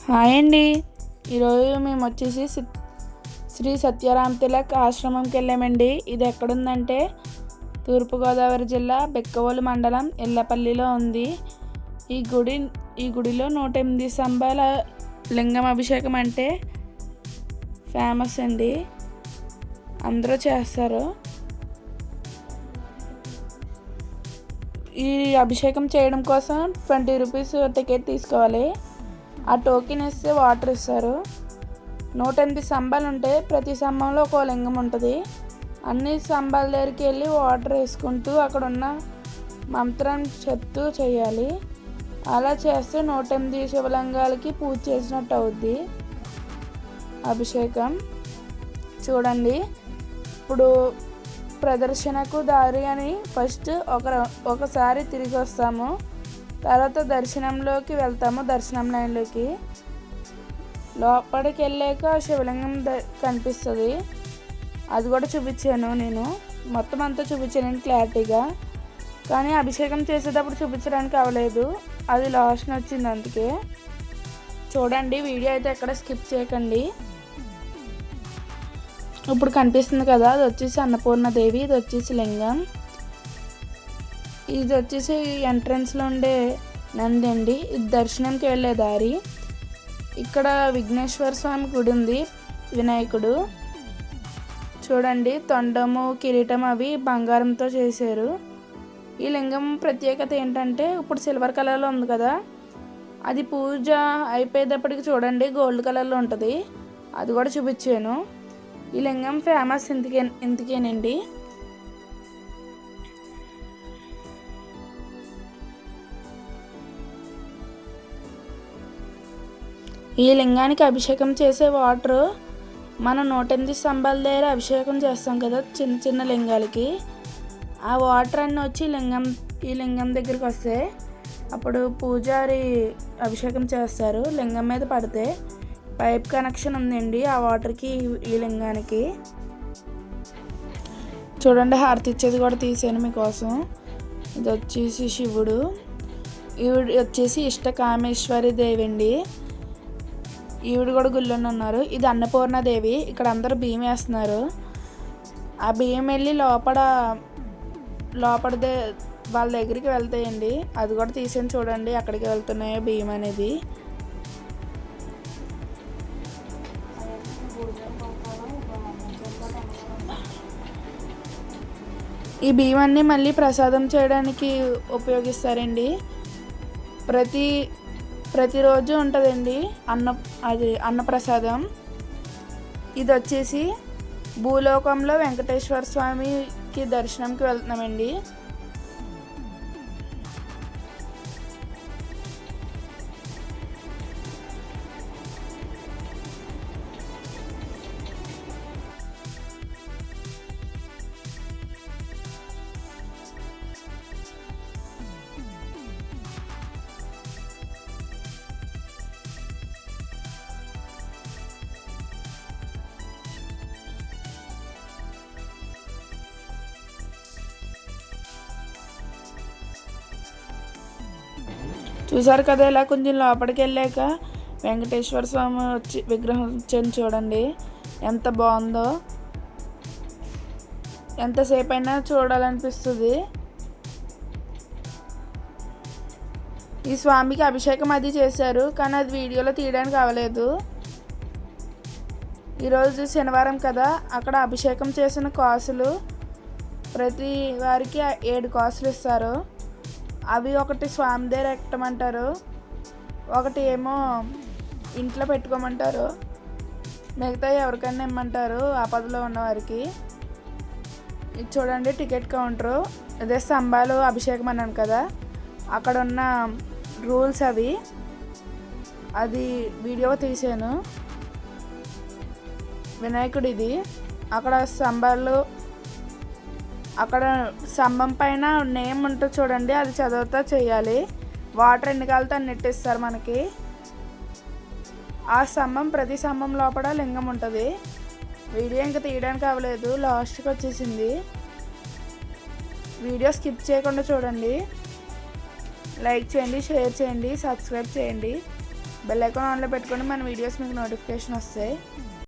Hi అండి. ఈరోజు మేము వచ్చేసి శ్రీ సత్యరామ్ తిలక్ ఆశ్రమంకి వెళ్ళామండి. ఇది ఎక్కడుందంటే తూర్పుగోదావరి జిల్లా బెక్కవోలు మండలం ఎల్లపల్లిలో ఉంది. ఈ గుడిలో 108 స్తంభాల లింగం అభిషేకం అంటే ఫేమస్ అండి. అందరూ చేస్తారు. ఈ అభిషేకం చేయడం కోసం 20 రూపీస్ టికెట్ తీసుకోవాలి. ఆ టోకెన్ ఇస్తే వాటర్ ఇస్తారు. 108 స్తంభాలు ఉంటాయి. ప్రతి స్తంభంలో ఒక లింగం ఉంటుంది. అన్ని స్తంభాల దగ్గరికి వెళ్ళి వాటర్ వేసుకుంటూ అక్కడ ఉన్న మంత్రం చెప్తూ చేయాలి. అలా చేస్తే 108 శివలింగాలకి పూజ చేసినట్టు అవుద్ది అభిషేకం. చూడండి, ఇప్పుడు ప్రదర్శనకు దారి అని ఫస్ట్ ఒకసారి తిరిగి వస్తాము. తర్వాత దర్శనంలోకి వెళ్తాము. దర్శనం లైన్లోకి లోపలికి వెళ్ళాక శివలింగం కనిపిస్తుంది. అది కూడా చూపించాను. నేను మొత్తం అంతా చూపించాను క్లారిటీగా. కానీ అభిషేకం చేసేటప్పుడు చూపించడానికి అవ్వలేదు. అది లాస్ట్ వచ్చింది. అందుకే చూడండి, వీడియో అయితే ఎక్కడ స్కిప్ చేయకండి. ఇప్పుడు కనిపిస్తుంది కదా, అది వచ్చేసి అన్నపూర్ణదేవి. ఇది వచ్చేసి లింగం. ఇది వచ్చేసి ఎంట్రన్స్లో ఉండే నంది అండి. ఇది దర్శనంకి వెళ్ళే దారి. ఇక్కడ విఘ్నేశ్వర స్వామి గుడి ఉంది, వినాయకుడు. చూడండి, తొండము కిరీటం అవి బంగారంతో చేశారు. ఈ లింగం ప్రత్యేకత ఏంటంటే ఇప్పుడు సిల్వర్ కలర్లో ఉంది కదా, అది పూజ అయిపోయేటప్పటికి చూడండి గోల్డ్ కలర్లో ఉంటుంది. అది కూడా చూపించాను. ఈ లింగం ఫేమస్ ఇందుకేనండి. ఈ లింగానికి అభిషేకం చేసే వాటర్ మనం 108 స్తంభాల దగ్గర అభిషేకం చేస్తాం కదా చిన్న చిన్న లింగాలకి, ఆ వాటర్ అన్నీ వచ్చి ఈ లింగం దగ్గరికి వస్తే అప్పుడు పూజారి అభిషేకం చేస్తారు. లింగం మీద పడితే పైప్ కనెక్షన్ ఉందండి ఆ వాటర్కి ఈ లింగానికి. చూడండి, హారతి ఇచ్చేది కూడా తీసాను మీకోసం. ఇది వచ్చేసి శివుడు. ఈవిడ వచ్చేసి ఇష్టకామేశ్వరి దేవి అండి. ఈవిడ కూడా గుళ్ళోనే ఉన్నారు. ఇది అన్నపూర్ణదేవి. ఇక్కడ అందరూ బియ్యం వేస్తున్నారు. ఆ బియ్యం వెళ్ళి లోపలదే వాళ్ళ దగ్గరికి వెళ్తాయండి. అది కూడా తీసాను. చూడండి అక్కడికి వెళ్తున్నాయో బియ్యం అనేది. ఈ బియ్యం అన్నీ మళ్ళీ ప్రసాదం చేయడానికి ఉపయోగిస్తారండి. ప్రతిరోజు ఉంటుందండి అన్నప్రసాదం. ఇది వచ్చేసి భూలోకంలో వెంకటేశ్వర స్వామికి దర్శనంకి వెళ్తున్నామండి. చూసారు కదా, ఇలా కొంచెం లోపలికి వెళ్ళాక వెంకటేశ్వర స్వామి విగ్రహం వచ్చని చూడండి ఎంత బాగుందో. ఎంతసేపు అయినా చూడాలనిపిస్తుంది. ఈ స్వామికి అభిషేకం అది చేశారు, కానీ అది వీడియోలో తీయడానికి అవ్వలేదు. ఈరోజు శనివారం కదా, అక్కడ అభిషేకం చేసిన కాసులు ప్రతి వారికి 7 కాసులు ఇస్తారు. అవి ఒకటి స్వామి దగ్గర ఎక్కమంటారు, ఒకటి ఏమో ఇంట్లో పెట్టుకోమంటారు, మిగతా ఎవరికైనా ఇమ్మంటారు ఆపదలో ఉన్నవారికి. ఇది చూడండి టికెట్ కౌంటరు. అదే స్తంభాలు అభిషేకం అన్నాను కదా, అక్కడ ఉన్న రూల్స్ అది వీడియో తీసాను. వినాయకుడిది. అక్కడ అక్కడ స్తంభం పైన నేమ్ ఉంటుంది చూడండి, అది చదువుతా చేయాలి. వాటర్ ఎన్ని కాలితే అన్ని నెట్టిస్తారు మనకి. ఆ ప్రతి స్తంభం లోపల లింగం ఉంటుంది. వీడియో ఇంకా తీయడానికి అవ్వలేదు, లాస్ట్కి వచ్చేసింది. వీడియో స్కిప్ చేయకుండా చూడండి. లైక్ చేయండి, షేర్ చేయండి, సబ్స్క్రైబ్ చేయండి. బెల్ ఐకాన్ ఆన్లో పెట్టుకొని మన వీడియోస్ మీకు నోటిఫికేషన్ వస్తాయి.